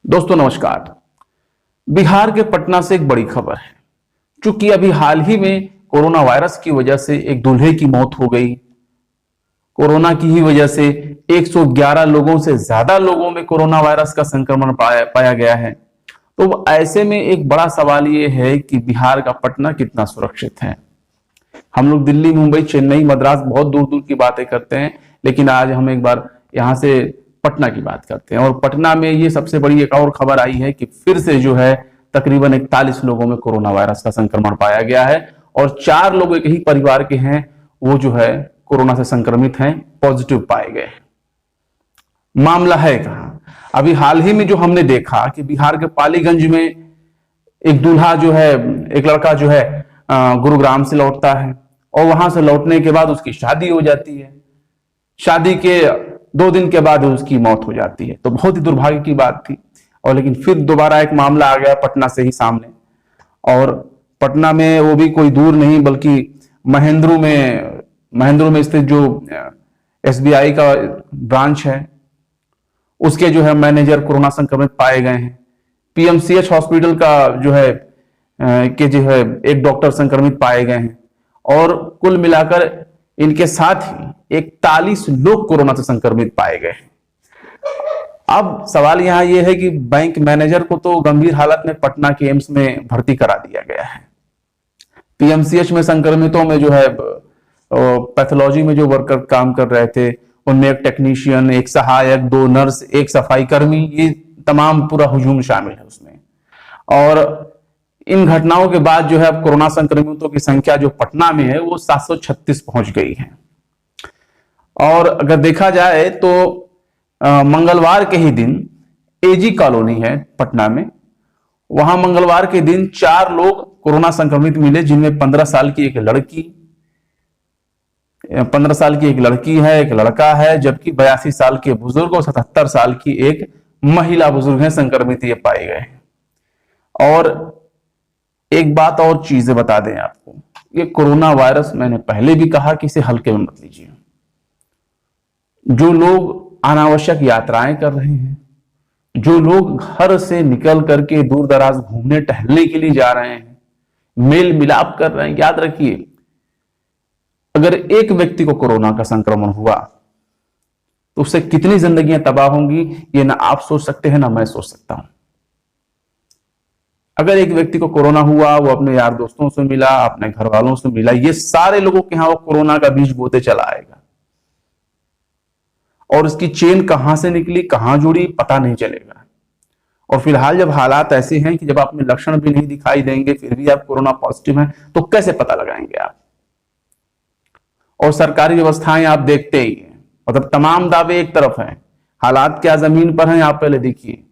दोस्तों नमस्कार। बिहार के पटना से एक बड़ी खबर है। चूंकि अभी हाल ही में कोरोना वायरस की वजह से एक दूल्हे की मौत हो गई। कोरोना की ही वजह से 111 लोगों से ज्यादा लोगों में कोरोना वायरस का संक्रमण पाया गया है। तो ऐसे में एक बड़ा सवाल ये है कि बिहार का पटना कितना सुरक्षित है। हम लोग दिल्ली, मुंबई, चेन्नई, मद्रास बहुत दूर दूर की बातें करते हैं, लेकिन आज हम एक बार यहां से पटना की बात करते हैं। और पटना में ये सबसे बड़ी एक और खबर आई है कि फिर से जो है तकरीबन 41 लोगों में कोरोना वायरस का संक्रमण पाया गया है और 4 लोग एक ही परिवार के हैं, वो जो है कोरोना से संक्रमित हैं, पॉजिटिव पाए गए हैं। मामला है कहां? अभी हाल ही में जो हमने देखा कि बिहार के पालीगंज में एक दूल्हा जो है, एक लड़का जो है गुरुग्राम से लौटता है और वहां से लौटने के बाद उसकी शादी हो जाती है। शादी के 2 दिन के बाद उसकी मौत हो जाती है। तो बहुत ही दुर्भाग्य की बात थी। और लेकिन फिर दोबारा एक मामला आ गया पटना से ही सामने, और पटना में वो भी कोई दूर नहीं बल्कि महेंद्रू में स्थित जो एसबीआई का ब्रांच है, उसके जो है मैनेजर कोरोना संक्रमित पाए गए हैं। पीएमसीएच हॉस्पिटल का जो है एक डॉक्टर संक्रमित पाए गए हैं और कुल मिलाकर इनके साथ ही 41 लोग कोरोना से संक्रमित पाए गए हैं। अब सवाल यहां यह है कि बैंक मैनेजर को तो गंभीर हालत में पटना के एम्स में भर्ती करा दिया गया है। पीएमसीएच में संक्रमितों में जो है पैथोलॉजी में जो वर्कर काम कर रहे थे, उनमें एक टेक्नीशियन, एक सहायक, 2 नर्स, एक सफाई कर्मी, ये तमाम पूरा हुजूम शामिल है उसमें। और इन घटनाओं के बाद जो है अब कोरोना संक्रमितों की संख्या जो पटना में है वो 736 पहुंच गई है। और अगर देखा जाए तो मंगलवार के ही दिन एजी कॉलोनी है पटना में, वहां मंगलवार के दिन 4 लोग कोरोना संक्रमित मिले, जिनमें 15 साल की एक लड़की है, एक लड़का है, जबकि 82 साल के बुजुर्ग और 77 साल की एक महिला बुजुर्ग है संक्रमित ये पाए गए। और एक बात और चीजें बता दें आपको, ये कोरोना वायरस मैंने पहले भी कहा कि इसे हल्के में मत लीजिए। जो लोग अनावश्यक यात्राएं कर रहे हैं, जो लोग घर से निकल करके दूर दराज घूमने टहलने के लिए जा रहे हैं, मेल मिलाप कर रहे हैं, याद रखिए अगर एक व्यक्ति को कोरोना का संक्रमण हुआ तो उससे कितनी जिंदगियां तबाह होंगी ये ना आप सोच सकते हैं ना मैं सोच सकता हूं। अगर एक व्यक्ति को कोरोना हुआ, वो अपने यार दोस्तों से मिला, अपने घर वालों से मिला, ये सारे लोगों के यहां वो कोरोना का बीज बोते चला आएगा और इसकी चेन कहां से निकली, कहां जुड़ी, पता नहीं चलेगा। और फिलहाल जब हालात ऐसे हैं कि जब आप में लक्षण भी नहीं दिखाई देंगे फिर भी आप कोरोना पॉजिटिव हैं, तो कैसे पता लगाएंगे आप? और सरकारी व्यवस्थाएं आप देखते ही हैं, मतलब तमाम दावे एक तरफ हैं, हालात क्या जमीन पर हैं आप पहले देखिए।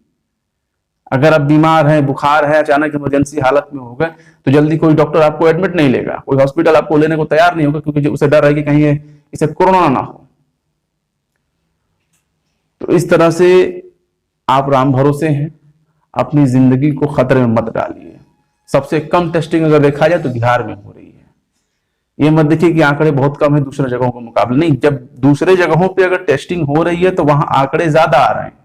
अगर आप बीमार हैं, बुखार है, अचानक इमरजेंसी हालत में हो गए तो जल्दी कोई डॉक्टर आपको एडमिट नहीं लेगा, कोई हॉस्पिटल आपको लेने को तैयार नहीं होगा, क्योंकि उसे डर है कि कहीं इसे कोरोना ना हो। तो इस तरह से आप राम भरोसे हैं, अपनी जिंदगी को खतरे में मत डालिए। सबसे कम टेस्टिंग अगर देखा जाए तो बिहार में हो रही है। ये मत देखिए कि आंकड़े बहुत कम है दूसरे जगहों के मुकाबले, नहीं, जब दूसरे जगहों पे अगर टेस्टिंग हो रही है तो वहां आंकड़े ज्यादा आ रहे हैं।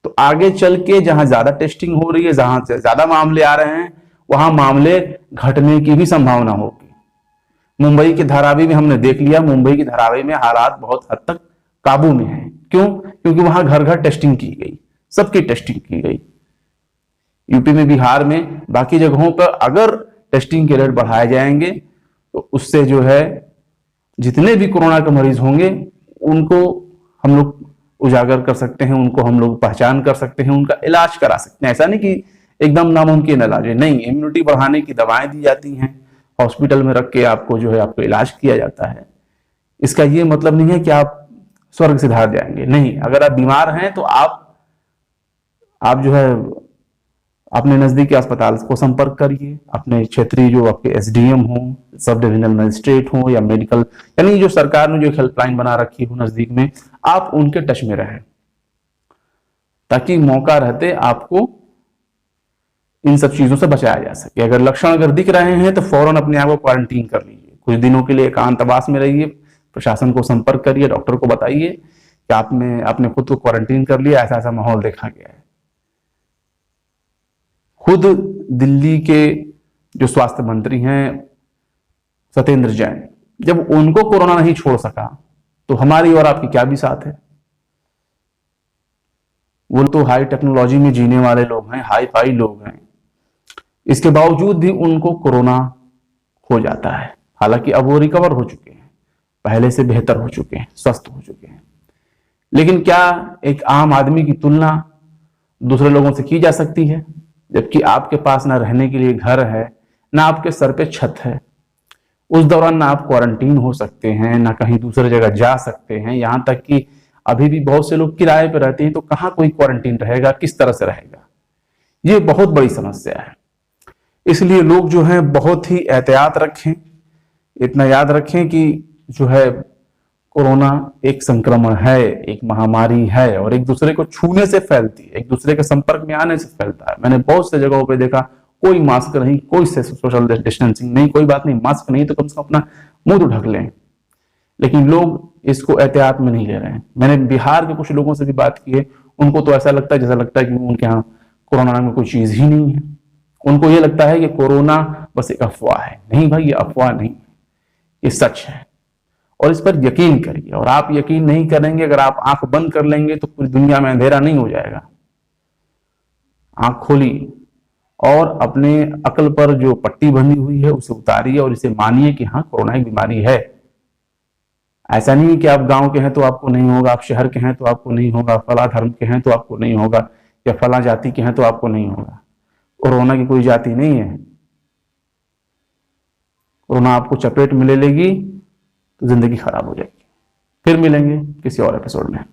तो आगे चल के जहां ज्यादा टेस्टिंग हो रही है, जहां से ज्यादा मामले आ रहे हैं, वहां मामले घटने की भी संभावना होगी। मुंबई के धारावी में हमने देख लिया, मुंबई की धारावी में हालात बहुत हद तक काबू में है। क्यों? क्योंकि वहां घर घर टेस्टिंग की गई, सबकी टेस्टिंग की गई। यूपी में, बिहार में, बाकी जगहों पर अगर टेस्टिंग के रेट बढ़ाए जाएंगे तो उससे जो है जितने भी कोरोना के मरीज होंगे उनको हम लोग उजागर कर सकते हैं, उनको हम लोग पहचान कर सकते हैं, उनका इलाज करा सकते हैं। ऐसा नहीं कि एकदम नामुमकिन इलाज है, नहीं, इम्यूनिटी बढ़ाने की दवाएं दी जाती हैं, हॉस्पिटल में रख के आपको जो है आपको इलाज किया जाता है। इसका ये मतलब नहीं है कि आप स्वर्ग से धार जाएंगे, नहीं। अगर आप बीमार हैं तो आप जो है अपने नजदीकी अस्पताल को संपर्क करिए, अपने क्षेत्रीय जो आपके एसडीएम हो, सब डिविजनल मजिस्ट्रेट हो या मेडिकल, यानी जो सरकार ने जो हेल्पलाइन बना रखी हो नजदीक में, आप उनके टच में रहें ताकि मौका रहते आपको इन सब चीजों से बचाया जा सके। अगर लक्षण अगर दिख रहे हैं तो फौरन अपने आप को क्वारंटीन कर लीजिए, कुछ दिनों के लिए एकांतवास में रहिए, प्रशासन को संपर्क करिए, डॉक्टर को बताइए कि आपने खुद को क्वारंटीन कर लिया, ऐसा ऐसा माहौल देखा गया है। खुद दिल्ली के जो स्वास्थ्य मंत्री हैं सत्येंद्र जैन, जब उनको कोरोना नहीं छोड़ सका तो हमारी और आपकी क्या बिसात है। वो तो हाई टेक्नोलॉजी में जीने वाले लोग हैं, हाई फाई लोग हैं, इसके बावजूद भी उनको कोरोना हो जाता है। हालांकि अब वो रिकवर हो चुके हैं, पहले से बेहतर हो चुके हैं, स्वस्थ हो चुके हैं। लेकिन क्या एक आम आदमी की तुलना दूसरे लोगों से की जा सकती है, जबकि आपके पास ना रहने के लिए घर है, ना आपके सर पे छत है। उस दौरान ना आप क्वारंटीन हो सकते हैं, ना कहीं दूसरी जगह जा सकते हैं। यहां तक कि अभी भी बहुत से लोग किराए पर रहते हैं, तो कहां कोई क्वारंटीन रहेगा, किस तरह से रहेगा। ये बहुत बड़ी समस्या है। इसलिए लोग जो हैं बहुत ही एहतियात रखें। इतना याद रखें कि जो है कोरोना एक संक्रमण है, एक महामारी है, और एक दूसरे को छूने से फैलती है, एक दूसरे के संपर्क में आने से फैलता है। मैंने बहुत से जगहों पे देखा, कोई मास्क नहीं, कोई सोशल डिस्टेंसिंग नहीं, कोई बात नहीं, मास्क नहीं तो कम से कम अपना मुंह तो ढक लें। लेकिन लोग इसको एहतियात में नहीं ले रहे हैं। मैंने बिहार के कुछ लोगों से भी बात की है, उनको तो ऐसा लगता है, जैसा लगता है कि उनके यहाँ कोरोना नाम की कोई चीज ही नहीं है। उनको ये लगता है कि कोरोना बस एक अफवाह है। नहीं भाई, ये अफवाह नहीं, ये सच है, और इस पर यकीन करिए। और आप यकीन नहीं करेंगे, अगर आप आंख बंद कर लेंगे तो पूरी दुनिया में अंधेरा नहीं हो जाएगा। आंख खोलिए और अपने अकल पर जो पट्टी बंधी हुई है उसे उतारिए और इसे मानिए कि हाँ, कोरोना एक बीमारी है। ऐसा नहीं है कि आप गांव के हैं तो आपको नहीं होगा, आप शहर के हैं तो आपको नहीं होगा, फला धर्म के हैं तो आपको नहीं होगा, या फला जाति के हैं तो आपको नहीं होगा। कोरोना की कोई जाति नहीं है। कोरोना आपको चपेट में ले लेगी तो जिंदगी खराब हो जाएगी। फिर मिलेंगे किसी और एपिसोड में।